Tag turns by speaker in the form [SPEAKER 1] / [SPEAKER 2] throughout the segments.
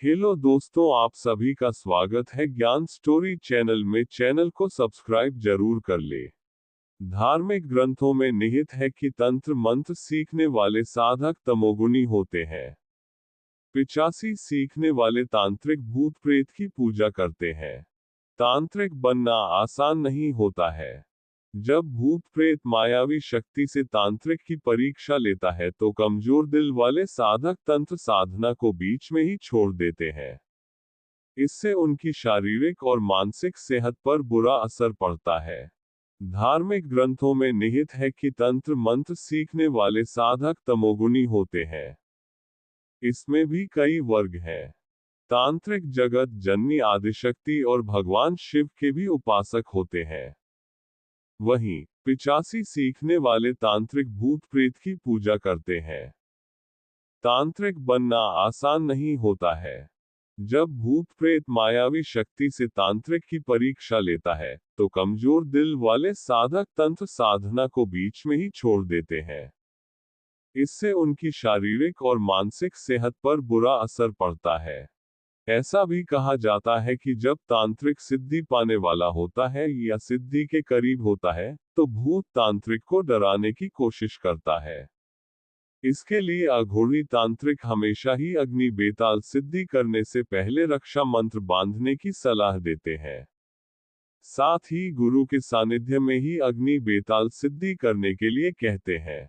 [SPEAKER 1] Hello दोस्तों, आप सभी का स्वागत है ज्ञान स्टोरी चैनल में। चैनल को सब्सक्राइब जरूर कर ले। धार्मिक ग्रंथों में निहित है कि तंत्र मंत्र सीखने वाले साधक तमोगुणी होते हैं। पिचासी सीखने वाले तांत्रिक भूत प्रेत की पूजा करते हैं। तांत्रिक बनना आसान नहीं होता है। जब भूत प्रेत मायावी शक्ति से तांत्रिक की परीक्षा लेता है तो कमजोर दिल वाले साधक तंत्र साधना को बीच में ही छोड़ देते हैं। इससे उनकी शारीरिक और मानसिक सेहत पर बुरा असर पड़ता है। धार्मिक ग्रंथों में निहित है कि तंत्र मंत्र सीखने वाले साधक तमोगुणी होते हैं। इसमें भी कई वर्ग हैं। तांत्रिक जगत जननी आदिशक्ति और भगवान शिव के भी उपासक होते हैं। वहीं पिचासी सीखने वाले तांत्रिक भूत प्रेत की पूजा करते हैं। तांत्रिक बनना आसान नहीं होता है। जब भूत प्रेत मायावी शक्ति से तांत्रिक की परीक्षा लेता है तो कमजोर दिल वाले साधक तंत्र साधना को बीच में ही छोड़ देते हैं। इससे उनकी शारीरिक और मानसिक सेहत पर बुरा असर पड़ता है। ऐसा भी कहा जाता है कि जब तांत्रिक सिद्धि पाने वाला होता है या सिद्धि के करीब होता है तो भूत तांत्रिक को डराने की कोशिश करता है। इसके लिए अघोरी तांत्रिक हमेशा ही अग्नि बेताल सिद्धि करने से पहले रक्षा मंत्र बांधने की सलाह देते हैं। साथ ही गुरु के सानिध्य में ही अग्नि बेताल सिद्धि करने के लिए कहते हैं।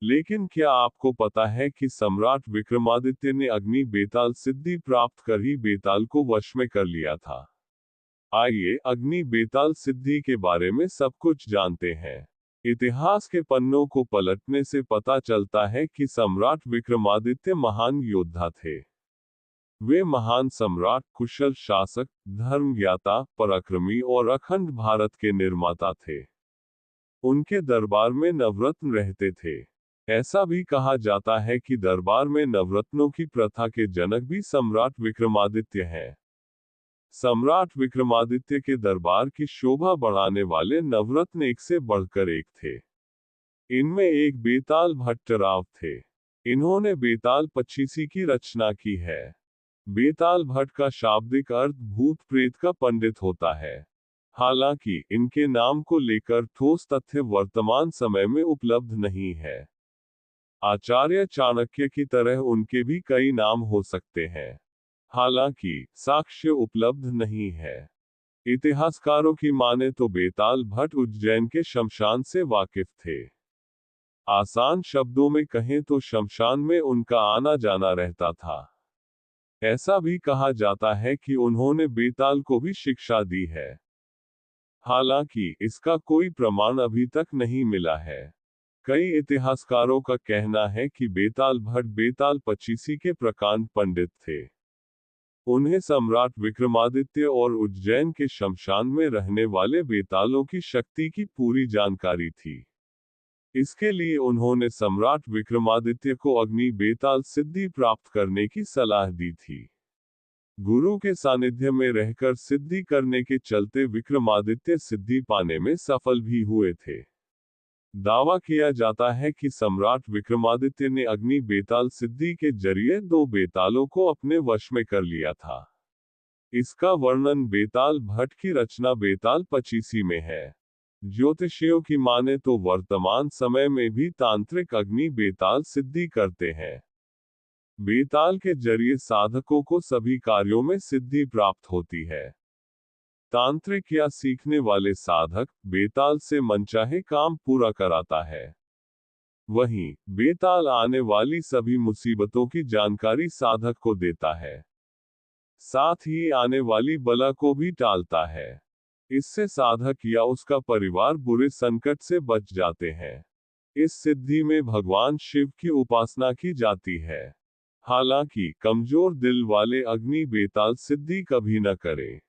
[SPEAKER 1] लेकिन क्या आपको पता है कि सम्राट विक्रमादित्य ने अग्नि बेताल सिद्धि प्राप्त कर ही बेताल को वश में कर लिया था। आइए अग्नि बेताल सिद्धि के बारे में सब कुछ जानते हैं। इतिहास के पन्नों को पलटने से पता चलता है कि सम्राट विक्रमादित्य महान योद्धा थे। वे महान सम्राट, कुशल शासक, धर्मज्ञाता, पराक्रमी और अखंड भारत के निर्माता थे। उनके दरबार में नवरत्न रहते थे। ऐसा भी कहा जाता है कि दरबार में नवरत्नों की प्रथा के जनक भी सम्राट विक्रमादित्य हैं। सम्राट विक्रमादित्य के दरबार की शोभा बढ़ाने वाले नवरत्न एक से बढ़कर एक थे। इनमें एक बेताल भट्टराव थे। इन्होंने बेताल पचीसी की रचना की है। बेताल भट्ट का शाब्दिक अर्थ भूत प्रेत का पंडित होता है। हालांकि इनके नाम को लेकर ठोस तथ्य वर्तमान समय में उपलब्ध नहीं है। आचार्य चाणक्य की तरह उनके भी कई नाम हो सकते हैं। हालांकि साक्ष्य उपलब्ध नहीं है। इतिहासकारों की माने तो बेताल भट्ट उज्जैन के शमशान से वाकिफ थे। आसान शब्दों में कहें तो शमशान में उनका आना जाना रहता था। ऐसा भी कहा जाता है कि उन्होंने बेताल को भी शिक्षा दी है। हालांकि इसका कोई प्रमाण अभी तक नहीं मिला है। कई इतिहासकारों का कहना है कि बेताल भट्ट बेताल पचीसी के प्रकांड पंडित थे। उन्हें सम्राट विक्रमादित्य और उज्जैन के शमशान में रहने वाले बेतालों की शक्ति की पूरी जानकारी थी। इसके लिए उन्होंने सम्राट विक्रमादित्य को अग्नि बेताल सिद्धि प्राप्त करने की सलाह दी थी। गुरु के सानिध्य में रहकर सिद्धि करने के चलते विक्रमादित्य सिद्धि पाने में सफल भी हुए थे। दावा किया जाता है कि सम्राट विक्रमादित्य ने अग्नि बेताल सिद्धि के जरिए 2 बेतालों को अपने वश में कर लिया था। इसका वर्णन बेताल भट्ट की रचना बेताल पचीसी में है। ज्योतिषियों की माने तो वर्तमान समय में भी तांत्रिक अग्नि बेताल सिद्धि करते हैं। बेताल के जरिए साधकों को सभी कार्यों में सिद्धि प्राप्त होती है। तांत्रिक या सीखने वाले साधक बेताल से मनचाहे काम पूरा कराता है। वहीं बेताल आने वाली सभी मुसीबतों की जानकारी साधक को देता है। साथ ही आने वाली बला को भी टालता है। इससे साधक या उसका परिवार बुरे संकट से बच जाते हैं। इस सिद्धि में भगवान शिव की उपासना की जाती है। हालांकि कमजोर दिल वाले अग्नि बेताल सिद्धि कभी न करें।